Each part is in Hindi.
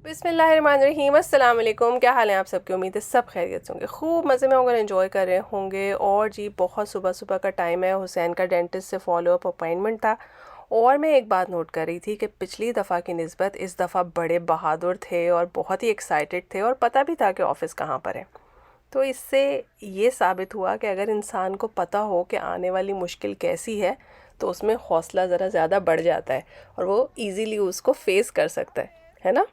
बिस्मिल्लाहिर्रहमानिर्रहीम, अस्सलाम वालेकुम। क्या हाल है आप सबकी? उम्मीद है सब खैरियत से होंगे, खूब मज़े में होकर एंजॉय कर रहे होंगे। और जी बहुत सुबह सुबह का टाइम है, हुसैन का डेंटिस्ट से फॉलोअप अपॉइंटमेंट था। और मैं एक बात नोट कर रही थी कि पिछली दफ़ा की निस्बत इस दफ़ा बड़े बहादुर थे और बहुत ही एक्साइटेड थे और पता भी था कि ऑफ़िस कहाँ पर है। तो इससे ये साबित हुआ कि अगर इंसान को पता हो कि आने वाली मुश्किल कैसी है तो उसमें हौसला ज़रा ज़्यादा बढ़ जाता है और वो इजीली उसको फेस कर सकता है ना।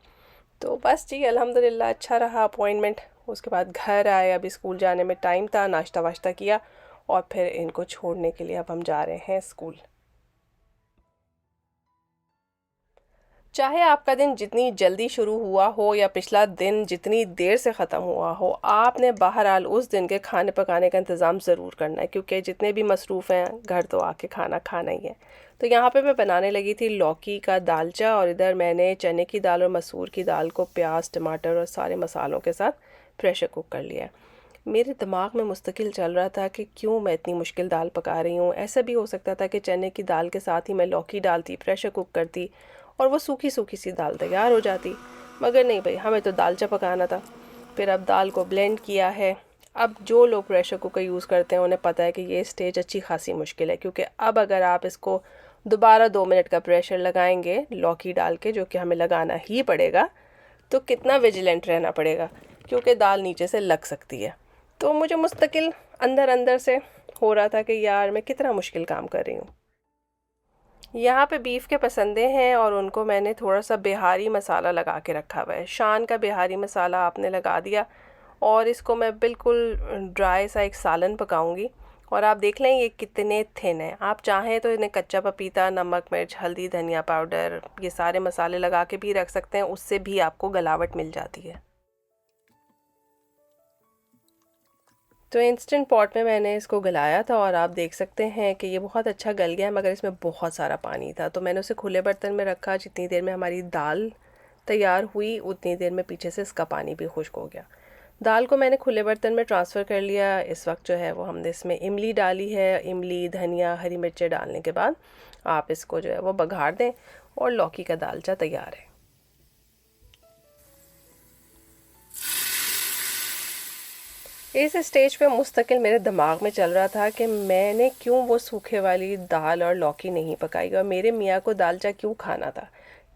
तो बस जी अल्हम्दुलिल्लाह अच्छा रहा अपॉइंटमेंट। उसके बाद घर आए, अभी स्कूल जाने में टाइम था, नाश्ता वाश्ता किया और फिर इनको छोड़ने के लिए अब हम जा रहे हैं स्कूल। चाहे आपका दिन जितनी जल्दी शुरू हुआ हो या पिछला दिन जितनी देर से ख़त्म हुआ हो, आपने बहरहाल उस दिन के खाने पकाने का इंतज़ाम ज़रूर करना है, क्योंकि जितने भी मसरूफ़ हैं घर तो आके खाना खाना ही है। तो यहाँ पे मैं बनाने लगी थी लौकी का दालचा, और इधर मैंने चने की दाल और मसूर की दाल को प्याज टमाटर और सारे मसालों के साथ प्रेशर कुक कर लिया है। मेरे दिमाग में मुस्तकिल चल रहा था कि क्यों मैं इतनी मुश्किल दाल पका रही हूँ। ऐसा भी हो सकता था कि चने की दाल के साथ ही मैं लौकी डालती, प्रेशर कुक करती और वो सूखी सूखी सी दाल तैयार हो जाती। मगर नहीं भाई, हमें तो दालचा पकाना था। फिर अब दाल को ब्लेंड किया है। अब जो लोग प्रेशर कुकर यूज़ करते हैं उन्हें पता है कि ये स्टेज अच्छी खासी मुश्किल है, क्योंकि अब अगर आप इसको दोबारा 2 मिनट का प्रेशर लगाएंगे लौकी डाल के, जो कि हमें लगाना ही पड़ेगा, तो कितना विजिलेंट रहना पड़ेगा, क्योंकि दाल नीचे से लग सकती है। तो मुझे मुस्तकिल अंदर अंदर से हो रहा था कि यार मैं कितना मुश्किल काम कर रही हूँ। यहाँ पे बीफ के पसंदे हैं और उनको मैंने थोड़ा सा बिहारी मसाला लगा के रखा हुआ है। शान का बिहारी मसाला आपने लगा दिया और इसको मैं बिल्कुल ड्राई सा एक सालन पकाऊंगी। और आप देख लें ये कितने थिन हैं। आप चाहें तो इन्हें कच्चा पपीता, नमक मिर्च हल्दी धनिया पाउडर ये सारे मसाले लगा के भी रख सकते हैं, उससे भी आपको गलावट मिल जाती है। तो इंस्टेंट पॉट में मैंने इसको गलाया था और आप देख सकते हैं कि ये बहुत अच्छा गल गया है, मगर इसमें बहुत सारा पानी था। तो मैंने उसे खुले बर्तन में रखा। जितनी देर में हमारी दाल तैयार हुई उतनी देर में पीछे से इसका पानी भी खुश्क हो गया। दाल को मैंने खुले बर्तन में ट्रांसफ़र कर लिया। इस वक्त जो है वो हमने इसमें इमली डाली है। इमली धनिया हरी मिर्चें डालने के बाद आप इसको जो है वो बघार दें और लौकी का दालचा तैयार है। इस स्टेज पे मुस्तकिल मेरे दिमाग में चल रहा था कि मैंने क्यों वो सूखे वाली दाल और लौकी नहीं पकाई और मेरे मियाँ को दालचा क्यों खाना था,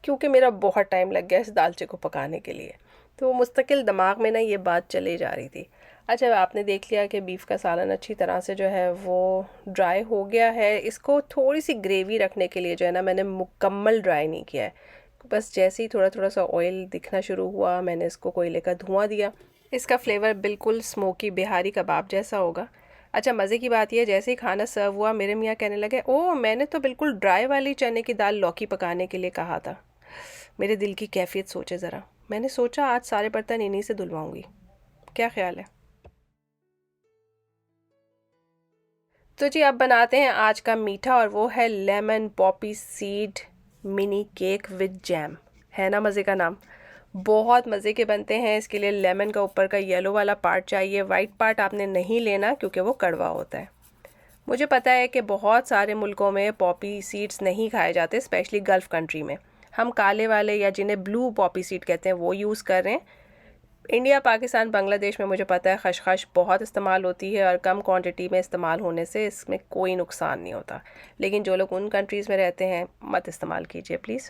क्योंकि मेरा बहुत टाइम लग गया इस दालचे को पकाने के लिए। तो मुस्तकिल दिमाग में ना ये बात चली जा रही थी। अच्छा, आपने देख लिया कि बीफ का सालन अच्छी तरह से जो है वो ड्राई हो गया है। इसको थोड़ी सी ग्रेवी रखने के लिए जो है ना मैंने मुकम्मल ड्राई नहीं किया है। बस जैसे ही थोड़ा थोड़ा सा ऑयल दिखना शुरू हुआ मैंने इसको कोयले का धुआं दिया। इसका फ्लेवर बिल्कुल स्मोकी बिहारी कबाब जैसा होगा। अच्छा, मज़े की बात यह है, जैसे ही खाना सर्व हुआ मेरे मियाँ कहने लगे, ओह मैंने तो बिल्कुल ड्राई वाली चने की दाल लौकी पकाने के लिए कहा था। मेरे दिल की कैफियत सोचे ज़रा। मैंने सोचा आज सारे बर्तन इन्हीं से धुलवाऊंगी। क्या ख्याल है? तो जी अब बनाते हैं आज का मीठा, और वो है lemon Poppy seed mini cake with jam. है ना मज़े का नाम? बहुत मज़े के बनते हैं। इसके लिए लेमन का ऊपर का येलो वाला पार्ट चाहिए, वाइट पार्ट आपने नहीं लेना क्योंकि वो कड़वा होता है। मुझे पता है कि बहुत सारे मुल्कों में पॉपी सीड्स नहीं खाए जाते, स्पेशली गल्फ़ कंट्री में। हम काले वाले या जिन्हें ब्लू पॉपी सीड कहते हैं वो यूज़ कर रहे हैं। इंडिया पाकिस्तान बांग्लादेश में मुझे पता है खशखश बहुत इस्तेमाल होती है और कम क्वांटिटी में इस्तेमाल होने से इसमें कोई नुकसान नहीं होता। लेकिन जो लोग उन कंट्रीज़ में रहते हैं मत इस्तेमाल कीजिए प्लीज़।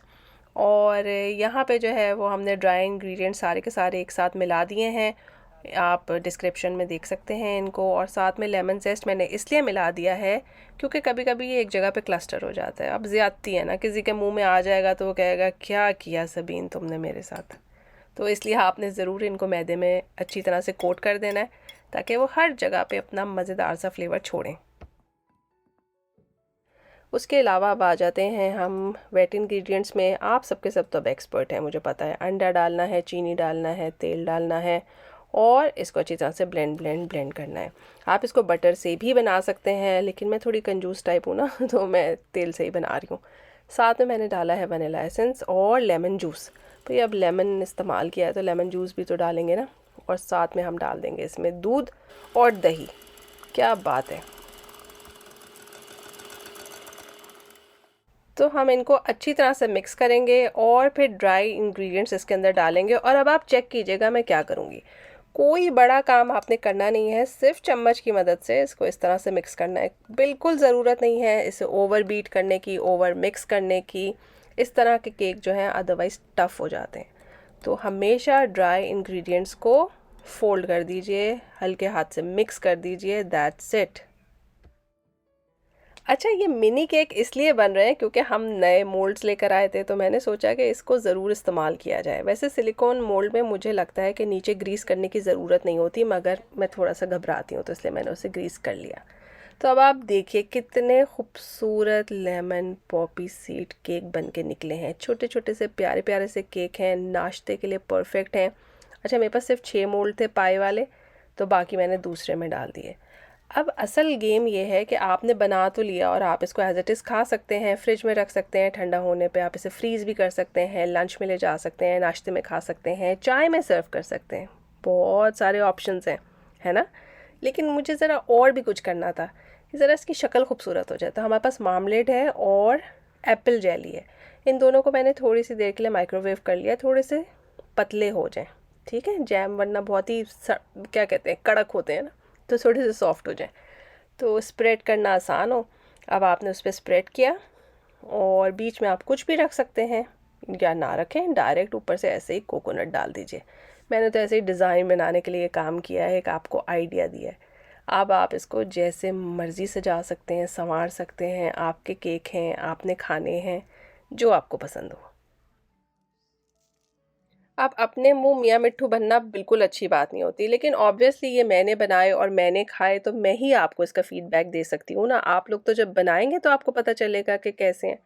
और यहाँ पे जो है वो हमने ड्राई इंग्रेडिएंट सारे के सारे एक साथ मिला दिए हैं। आप डिस्क्रिप्शन में देख सकते हैं इनको। और साथ में लेमन जेस्ट मैंने इसलिए मिला दिया है क्योंकि कभी कभी ये एक जगह पे क्लस्टर हो जाता है। अब ज़्यादती है ना, किसी के मुंह में आ जाएगा तो वो कहेगा क्या किया सबीन तुमने मेरे साथ। तो इसलिए आपने ज़रूर इनको मैदे में अच्छी तरह से कोट कर देना है ताकि वो हर जगह पे अपना मज़ेदार सा फ्लेवर छोड़ें। उसके अलावा अब आ जाते हैं हम वेट इंग्रेडिएंट्स में। आप सबके सब तो अब एक्सपर्ट हैं, मुझे पता है। अंडा डालना है, चीनी डालना है, तेल डालना है और इसको अच्छी तरह से ब्लेंड ब्लेंड ब्लेंड करना है। आप इसको बटर से भी बना सकते हैं, लेकिन मैं थोड़ी कंजूस टाइप हूँ ना तो मैं तेल से ही बना रही हूँ। साथ में मैंने डाला है वनीला एसेंस और लेमन जूस। भाई अब लेमन इस्तेमाल किया है तो लेमन जूस भी तो डालेंगे ना। और साथ में हम डाल देंगे इसमें दूध और दही। क्या बात है! तो हम इनको अच्छी तरह से मिक्स करेंगे और फिर ड्राई इंग्रेडिएंट्स इसके अंदर डालेंगे। और अब आप चेक कीजिएगा मैं क्या करूँगी। कोई बड़ा काम आपने करना नहीं है, सिर्फ चम्मच की मदद से इसको इस तरह से मिक्स करना है। बिल्कुल ज़रूरत नहीं है इसे ओवर बीट करने की, ओवर मिक्स करने की। इस तरह के केक जो हैं अदरवाइज़ टफ़ हो जाते हैं। तो हमेशा ड्राई इंग्रेडिएंट्स को फोल्ड कर दीजिए, हल्के हाथ से मिक्स कर दीजिए, दैट्स इट। अच्छा, ये मिनी केक इसलिए बन रहे हैं क्योंकि हम नए मोल्ड्स लेकर आए थे, तो मैंने सोचा कि इसको ज़रूर इस्तेमाल किया जाए। वैसे सिलिकॉन मोल्ड में मुझे लगता है कि नीचे ग्रीस करने की ज़रूरत नहीं होती, मगर मैं थोड़ा सा घबराती हूँ तो इसलिए मैंने उसे ग्रीस कर लिया। तो अब आप देखिए कितने खूबसूरत लेमन पॉपी सीड केक बन के निकले हैं। छोटे छोटे से प्यारे प्यारे से केक हैं, नाश्ते के लिए परफेक्ट हैं। अच्छा, मेरे पास सिर्फ 6 मोल्ड थे पाई वाले, तो बाकी मैंने दूसरे में डाल दिए। अब असल गेम ये है कि आपने बना तो लिया और आप इसको एज इट इज़ खा सकते हैं, फ्रिज में रख सकते हैं, ठंडा होने पे आप इसे फ्रीज़ भी कर सकते हैं, लंच में ले जा सकते हैं, नाश्ते में खा सकते हैं, चाय में सर्व कर सकते हैं। बहुत सारे ऑप्शंस हैं, है ना। लेकिन मुझे ज़रा और भी कुछ करना था कि ज़रा इसकी शक्ल खूबसूरत हो जाए। तो हमारे पास मार्मलेड है और एप्पल जेली है। इन दोनों को मैंने थोड़ी सी देर के लिए माइक्रोवेव कर लिया, थोड़े से पतले हो जाएं। ठीक है, जैम वरना बहुत ही क्या कहते हैं, कड़क होते हैं ना, तो थोड़े से सॉफ्ट हो जाए तो स्प्रेड करना आसान हो। अब आपने उस पर स्प्रेड किया और बीच में आप कुछ भी रख सकते हैं या ना रखें, डायरेक्ट ऊपर से ऐसे ही कोकोनट डाल दीजिए। मैंने तो ऐसे ही डिज़ाइन बनाने के लिए काम किया है, एक आपको आइडिया दिया है। अब आप इसको जैसे मर्ज़ी सजा सकते हैं, संवार सकते हैं। आपके केक हैं, आपने खाने हैं, जो आपको पसंद हो। आप अपने मुंह मियाँ मिट्ठू बनना बिल्कुल अच्छी बात नहीं होती, लेकिन ऑब्वियसली ये मैंने बनाए और मैंने खाए तो मैं ही आपको इसका फीडबैक दे सकती हूँ ना। आप लोग तो जब बनाएंगे तो आपको पता चलेगा कि कैसे हैं।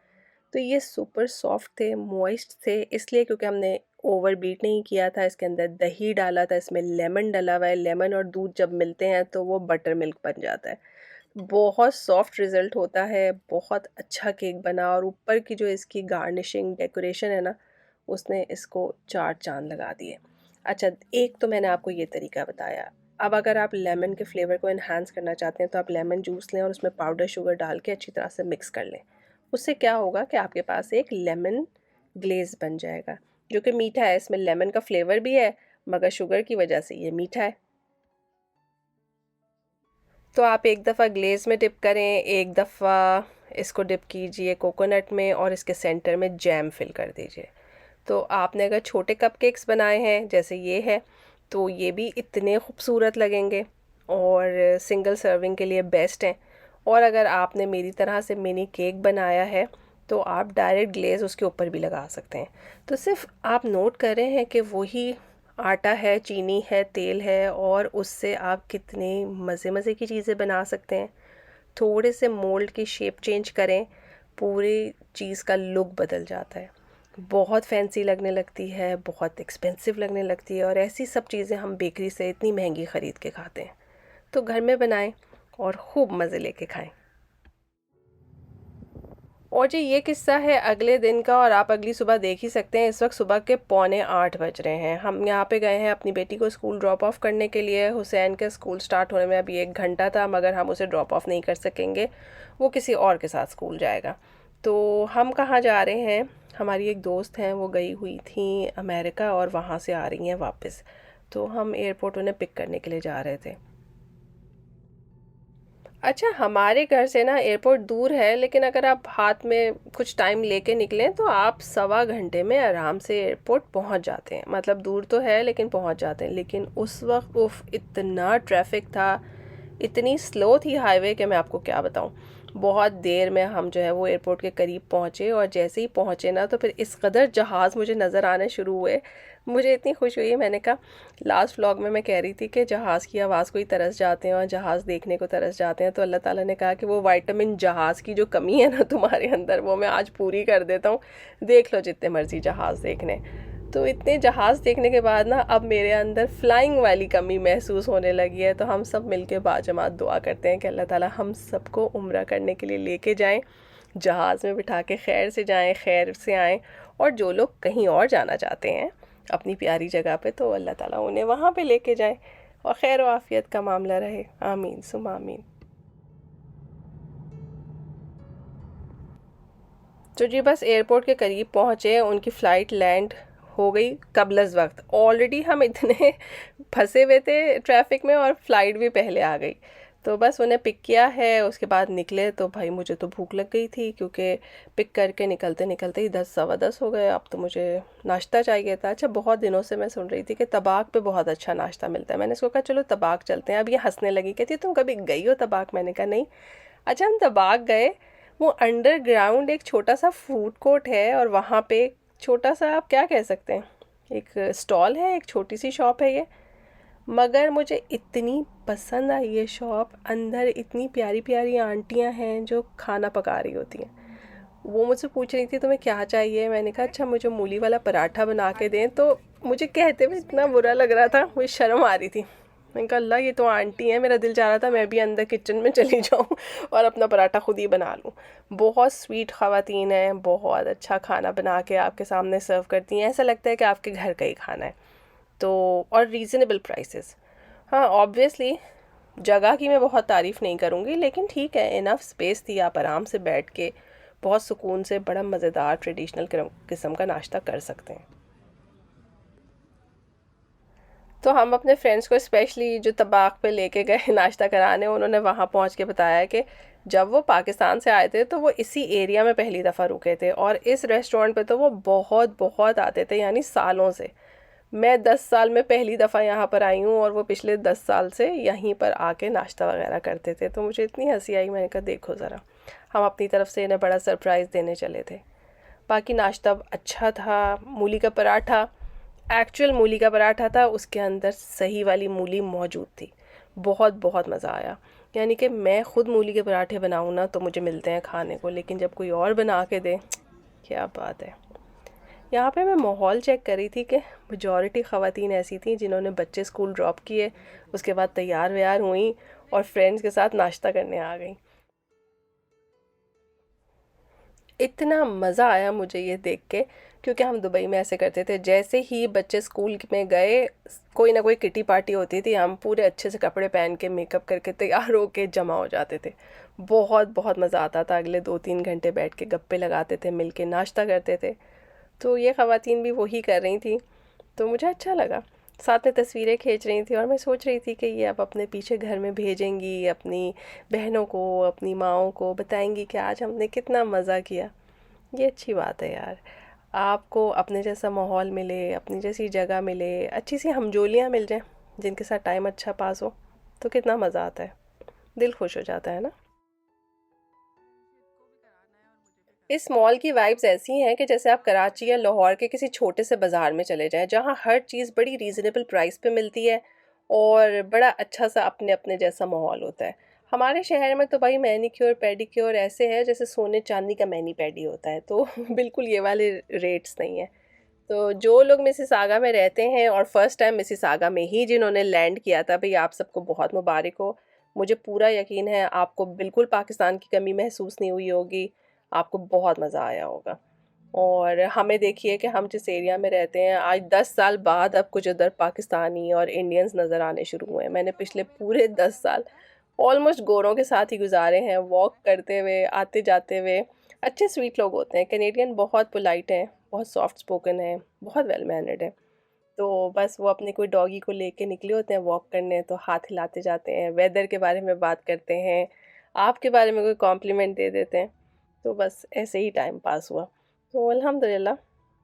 तो ये सुपर सॉफ्ट थे, मॉइस्ट थे, इसलिए क्योंकि हमने ओवर बीट नहीं किया था। इसके अंदर दही डाला था, इसमें लेमन डला हुआ है। लेमन और दूध जब मिलते हैं तो वो बटर मिल्क बन जाता है। बहुत सॉफ्ट रिज़ल्ट होता है, बहुत अच्छा केक बना। और ऊपर की जो इसकी गार्निशिंग डेकोरेशन है ना, उसने इसको 4 चाँद लगा दिए। अच्छा, एक तो मैंने आपको ये तरीका बताया। अब अगर आप लेमन के फ्लेवर को एनहांस करना चाहते हैं तो आप लेमन जूस लें और उसमें पाउडर शुगर डाल के अच्छी तरह से मिक्स कर लें। उससे क्या होगा कि आपके पास एक लेमन ग्लेज़ बन जाएगा, जो कि मीठा है। इसमें लेमन का फ्लेवर भी है, मगर शुगर की वजह से ये मीठा है। तो आप एक दफ़ा ग्लेज़ में डिप करें, एक दफ़ा इसको डिप कीजिए कोकोनट में और इसके सेंटर में जैम फिल कर दीजिए। तो आपने अगर छोटे कपकेक्स बनाए हैं जैसे ये है, तो ये भी इतने खूबसूरत लगेंगे और सिंगल सर्विंग के लिए बेस्ट हैं। और अगर आपने मेरी तरह से मिनी केक बनाया है तो आप डायरेक्ट ग्लेज़ उसके ऊपर भी लगा सकते हैं। तो सिर्फ आप नोट कर रहे हैं कि वही आटा है, चीनी है, तेल है, और उससे आप कितने मज़े मज़े की चीज़ें बना सकते हैं। थोड़े से मोल्ड की शेप चेंज करें, पूरी चीज़ का लुक बदल जाता है। बहुत फैंसी लगने लगती है, बहुत एक्सपेंसिव लगने लगती है, और ऐसी सब चीज़ें हम बेकरी से इतनी महंगी ख़रीद के खाते हैं। तो घर में बनाएं और खूब मज़े लेके खाएं। और जी ये किस्सा है अगले दिन का, और आप अगली सुबह देख ही सकते हैं। इस वक्त सुबह के 7:45 बज रहे हैं। हम यहाँ पे गए हैं अपनी बेटी को स्कूल ड्रॉप ऑफ करने के लिए। हुसैन के स्कूल स्टार्ट होने में अभी 1 घंटा था, मगर हम उसे ड्रॉप ऑफ नहीं कर सकेंगे, वो किसी और के साथ स्कूल जाएगा। तो हम कहाँ जा रहे हैं, हमारी एक दोस्त हैं, वो गई हुई थी अमेरिका और वहाँ से आ रही हैं वापस। तो हम एयरपोर्ट उन्हें पिक करने के लिए जा रहे थे। अच्छा, हमारे घर से ना एयरपोर्ट दूर है, लेकिन अगर आप हाथ में कुछ टाइम लेके निकलें तो आप 1.25 घंटे में आराम से एयरपोर्ट पहुंच जाते हैं। मतलब दूर तो है लेकिन पहुंच जाते हैं। लेकिन उस वक्त उफ, इतना ट्रैफिक था, इतनी स्लो थी हाईवे कि मैं आपको क्या बताऊं। बहुत देर में हम जो है वो एयरपोर्ट के करीब पहुंचे, और जैसे ही पहुंचे ना तो फिर इस कदर जहाज़ मुझे नज़र आने शुरू हुए। मुझे इतनी खुशी हुई। मैंने कहा, लास्ट व्लॉग में मैं कह रही थी कि जहाज़ की आवाज़ को ही तरस जाते हैं और जहाज़ देखने को तरस जाते हैं, तो अल्लाह ताला ने कहा कि वो विटामिन जहाज़ की जो कमी है ना तुम्हारे अंदर, वो मैं आज पूरी कर देता हूँ। देख लो जितने मर्जी जहाज़ देखने। तो इतने जहाज़ देखने के बाद ना अब मेरे अंदर फ़्लाइंग वाली कमी महसूस होने लगी है। तो हम सब मिलके बाजमात दुआ करते हैं कि अल्लाह ताला हम सबको उम्रा करने के लिए लेके जाएं, जहाज़ में बिठा के खैर से जाएं, खैर से आएं। और जो लोग कहीं और जाना चाहते हैं अपनी प्यारी जगह पे, तो अल्लाह ताला उन्हें वहाँ पे लेके जाएं और खैर आफियत का मामला रहे। आमीन सुम आमीन। तो जी बस एयरपोर्ट के करीब पहुँचे, उनकी फ़्लाइट लैंड हो गई कबलज़ वक्त। ऑलरेडी हम इतने फंसे हुए थे ट्रैफिक में और फ़्लाइट भी पहले आ गई। तो बस उन्हें पिक किया है, उसके बाद निकले। तो भाई मुझे तो भूख लग गई थी, क्योंकि पिक करके निकलते निकलते ही 10 सवा 10 हो गए। अब तो मुझे नाश्ता चाहिए था। अच्छा, बहुत दिनों से मैं सुन रही थी कि तबाक पे बहुत अच्छा नाश्ता मिलता है। मैंने इसको कहा चलो तबाक चलते हैं। अब ये हंसने लगी, कहती तुम कभी गई हो तबाक? मैंने कहा नहीं। अच्छा, हम तबाक गए। वो अंडरग्राउंड एक छोटा सा फूड कोर्ट है, और वहाँ पे छोटा सा, आप क्या कह सकते हैं, एक स्टॉल है, एक छोटी सी शॉप है ये। मगर मुझे इतनी पसंद आई ये शॉप। अंदर इतनी प्यारी प्यारी आंटियां हैं जो खाना पका रही होती हैं। वो मुझसे पूछ रही थी तुम्हें क्या चाहिए? मैंने कहा अच्छा मुझे मूली वाला पराठा बना के दें। तो मुझे कहते हुए इतना बुरा लग रहा था, मुझे शर्म आ रही थी। मैंने कहा अल्लाह, ये तो आंटी है। मेरा दिल चाह रहा था मैं भी अंदर किचन में चली जाऊं और अपना पराठा खुद ही बना लूं। बहुत स्वीट ख़वातीन हैं, बहुत अच्छा खाना बना के आपके सामने सर्व करती हैं। ऐसा लगता है कि आपके घर का ही खाना है। तो और रीज़नेबल प्राइसेस। हाँ, ऑब्वियसली जगह की मैं बहुत तारीफ़ नहीं करूँगी, लेकिन ठीक है, इनफ स्पेस थी, आप आराम से बैठ के बहुत सुकून से बड़ा मज़ेदार ट्रेडिशनल किस्म का नाश्ता कर सकते हैं। तो हम अपने फ्रेंड्स को स्पेशली जो तबाक पे लेके गए नाश्ता कराने, उन्होंने वहाँ पहुँच के बताया कि जब वो पाकिस्तान से आए थे तो वो इसी एरिया में पहली दफ़ा रुके थे, और इस रेस्टोरेंट पे तो वो बहुत बहुत आते थे, यानी सालों से। मैं 10 साल में पहली दफ़ा यहाँ पर आई हूँ, और वो पिछले 10 साल से यहीं पर आके नाश्ता वगैरह करते थे। तो मुझे इतनी हंसी आई, मैंने कहा देखो ज़रा, हम अपनी तरफ से इन्हें बड़ा सरप्राइज़ देने चले थे। बाकी नाश्ता अच्छा था। मूली का पराठा, एक्चुअल मूली का पराठा था, उसके अंदर सही वाली मूली मौजूद थी। बहुत बहुत मज़ा आया। यानी कि मैं ख़ुद मूली के पराठे बनाऊँ ना तो मुझे मिलते हैं खाने को, लेकिन जब कोई और बना के दे, क्या बात है। यहाँ पे मैं माहौल चेक कर रही थी कि मेजॉरिटी ख़वातीन ऐसी थी जिन्होंने बच्चे स्कूल ड्रॉप किए, उसके बाद तैयार व्यार हुई और फ्रेंड्स के साथ नाश्ता करने आ गई। इतना मज़ा आया मुझे ये देख के, क्योंकि हम दुबई में ऐसे करते थे, जैसे ही बच्चे स्कूल में गए कोई ना कोई किटी पार्टी होती थी, हम पूरे अच्छे से कपड़े पहन के मेकअप करके तैयार होके जमा हो जाते थे। बहुत बहुत मज़ा आता था। अगले 2-3 घंटे बैठ के गप्पे लगाते थे, मिल के नाश्ता करते थे। तो ये ख़वातीन भी वही कर रही थी, तो मुझे अच्छा लगा। साथ में तस्वीरें खींच रही थी, और मैं सोच रही थी कि ये अब अपने पीछे घर में भेजेंगी, अपनी बहनों को, अपनी माँओं को बताएंगी कि आज हमने कितना मज़ा किया। ये अच्छी बात है यार, आपको अपने जैसा माहौल मिले, अपनी जैसी जगह मिले, अच्छी सी हमजोलियाँ मिल जाएं जिनके साथ टाइम अच्छा पास हो, तो कितना मज़ा आता है, दिल खुश हो जाता है ना। इस मॉल की वाइब्स ऐसी हैं कि जैसे आप कराची या लाहौर के किसी छोटे से बाज़ार में चले जाएं, जहाँ हर चीज़ बड़ी रीज़नेबल प्राइस पे मिलती है और बड़ा अच्छा सा अपने अपने जैसा माहौल होता है। हमारे शहर में तो भाई मैनीक्योर पेडिक्योर ऐसे है जैसे सोने चांदी का मैनी पैडी होता है, तो बिल्कुल ये वाले रेट्स नहीं है। तो जो लोग मिसिसागा में रहते हैं और फर्स्ट टाइम मिसिसागा में ही जिन्होंने लैंड किया था, भाई आप सबको बहुत मुबारक हो। मुझे पूरा यकीन है आपको बिल्कुल पाकिस्तान की कमी महसूस नहीं हुई होगी, आपको बहुत मज़ा आया होगा। और हमें देखिए कि हम जिस एरिया में रहते हैं, आज 10 साल बाद अब कुछ उधर पाकिस्तानी और इंडियंस नज़र आने शुरू हुए हैं। मैंने पिछले पूरे 10 साल ऑलमोस्ट गोरों के साथ ही गुजारे हैं, वॉक करते हुए, आते जाते हुए। अच्छे स्वीट लोग होते हैं, कैनेडियन बहुत पोलाइट हैं, बहुत सॉफ्ट स्पोकन हैं, बहुत वेल मैनर्ड हैं। तो बस वो अपने कोई डॉगी को लेके निकले होते हैं वॉक करने, तो हाथ हिलाते जाते हैं, वेदर के बारे में बात करते हैं, आपके बारे में कोई कॉम्प्लीमेंट दे देते हैं। तो बस ऐसे ही टाइम पास हुआ। तो अल्हम्दुलिल्लाह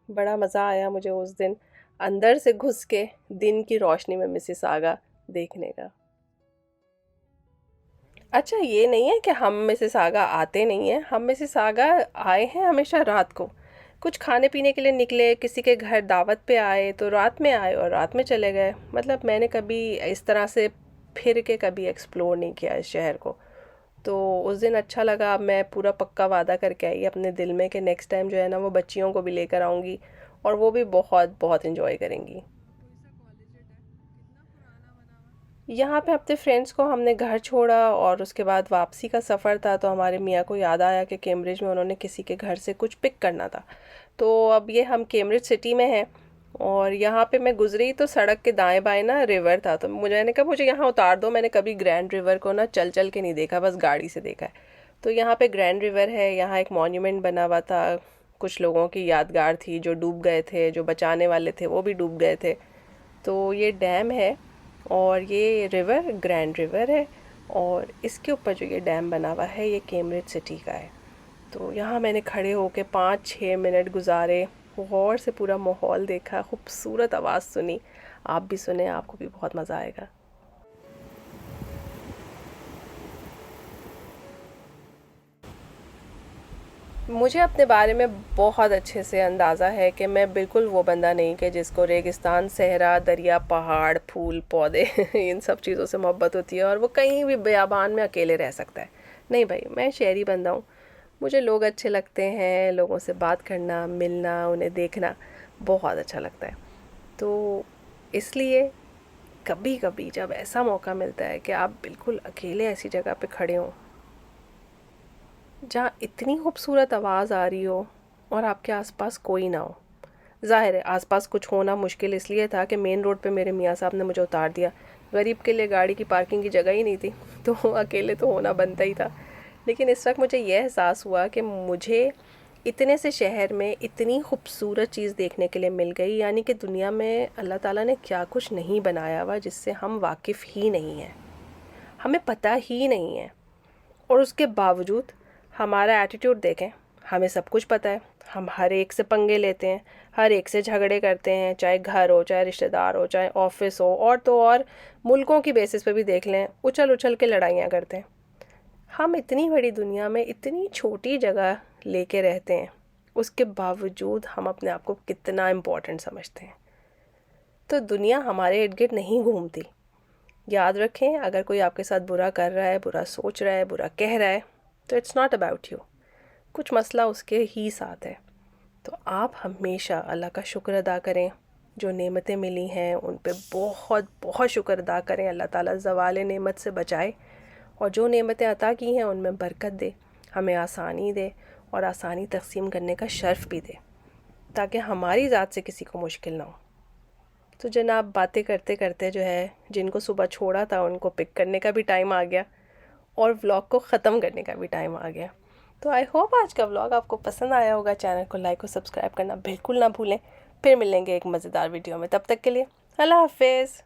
बड़ा मज़ा आया मुझे उस दिन अंदर से घुस के दिन की रोशनी में मिसिसागा देखने का। अच्छा, ये नहीं है कि हम मिसिसागा आते नहीं हैं, हम मिसिसागा आए हैं हमेशा रात को। कुछ खाने पीने के लिए निकले, किसी के घर दावत पे आए तो रात में आए और रात में चले गए। मतलब मैंने कभी इस तरह से फिर के कभी एक्सप्लोर नहीं किया इस शहर को। तो उस दिन अच्छा लगा। अब मैं पूरा पक्का वादा करके आई अपने दिल में कि नेक्स्ट टाइम जो है ना, वो बच्चियों को भी लेकर आऊँगी और वो भी बहुत बहुत इंजॉय करेंगी। यहाँ पे अपने फ्रेंड्स को हमने घर छोड़ा और उसके बाद वापसी का सफ़र था, तो हमारे मियाँ को याद आया कि कैम्ब्रिज में उन्होंने किसी के घर से कुछ पिक करना था। तो अब ये हम कैम्ब्रिज सिटी में हैं, और यहाँ पे मैं गुजरी तो सड़क के दाएं बाएं ना रिवर था, तो मैंने कहा मुझे यहाँ उतार दो। मैंने कभी ग्रैंड रिवर को ना चल चल के नहीं देखा, बस गाड़ी से देखा है। तो यहाँ पे ग्रैंड रिवर है, यहाँ एक मॉन्यूमेंट बना हुआ था, कुछ लोगों की यादगार थी जो डूब गए थे, जो बचाने वाले थे वो भी डूब गए थे। तो ये डैम है और ये रिवर ग्रैंड रिवर है, और इसके ऊपर जो ये डैम बना हुआ है ये कैम्ब्रिज सिटी का है। तो यहाँ मैंने खड़े होकर 5-6 मिनट गुजारे, गौर से पूरा माहौल देखा, खूबसूरत आवाज़ सुनी। आप भी सुने, आपको भी बहुत मज़ा आएगा। मुझे अपने बारे में बहुत अच्छे से अंदाज़ा है कि मैं बिल्कुल वो बंदा नहीं कि जिसको रेगिस्तान, सहरा, दरिया, पहाड़, फूल, पौधे इन सब चीज़ों से मोहब्बत होती है और वो कहीं भी बियाबान में अकेले रह सकता है। नहीं भाई, मैं शहरी बंदा हूँ। मुझे लोग अच्छे लगते हैं, लोगों से बात करना, मिलना, उन्हें देखना बहुत अच्छा लगता है। तो इसलिए कभी कभी जब ऐसा मौका मिलता है कि आप बिल्कुल अकेले ऐसी जगह पे खड़े हों जहाँ इतनी खूबसूरत आवाज़ आ रही हो और आपके आसपास कोई ना हो। ज़ाहिर है आसपास कुछ होना मुश्किल इसलिए था कि मेन रोड पे मेरे मियाँ साहब ने मुझे उतार दिया। गरीब के लिए गाड़ी की पार्किंग की जगह ही नहीं थी, तो अकेले तो होना बनता ही था। लेकिन इस वक्त मुझे यह एहसास हुआ कि मुझे इतने से शहर में इतनी खूबसूरत चीज़ देखने के लिए मिल गई, यानी कि दुनिया में अल्लाह ताला ने क्या कुछ नहीं बनाया हुआ जिससे हम वाकिफ़ ही नहीं हैं, हमें पता ही नहीं है। और उसके बावजूद हमारा एटीट्यूड देखें, हमें सब कुछ पता है, हम हर एक से पंगे लेते हैं, हर एक से झगड़े करते हैं, चाहे घर हो, चाहे रिश्तेदार हो, चाहे ऑफिस हो, और तो और मुल्कों की बेसिस पे भी देख लें, उछल उछल के लड़ाइयाँ करते हैं। हम इतनी बड़ी दुनिया में इतनी छोटी जगह लेके रहते हैं, उसके बावजूद हम अपने आप को कितना इम्पोर्टेंट समझते हैं। तो दुनिया हमारे इर्द गिर्द नहीं घूमती। याद रखें, अगर कोई आपके साथ बुरा कर रहा है, बुरा सोच रहा है, बुरा कह रहा है, तो इट्स नॉट अबाउट यू, कुछ मसला उसके ही साथ है। तो आप हमेशा अल्लाह का शुक्र अदा करें, जो नेमतें मिली हैं उन पे बहुत बहुत शुक्र अदा करें। अल्लाह ताला ज़वाल नेमत से बचाए और जो नेमतें अता की हैं उनमें बरकत दे, हमें आसानी दे और आसानी तकसीम करने का शर्फ भी दे, ताकि हमारी ज़ात से किसी को मुश्किल ना हो। तो जनाब, बातें करते करते जो है, जिनको सुबह छोड़ा था उनको पिक करने का भी टाइम आ गया और व्लॉग को ख़त्म करने का भी टाइम आ गया। तो आई होप आज का व्लॉग आपको पसंद आया होगा। चैनल को लाइक और सब्सक्राइब करना बिल्कुल ना भूलें। फिर मिलेंगे एक मज़ेदार वीडियो में, तब तक के लिए अल्लाह हाफिज़।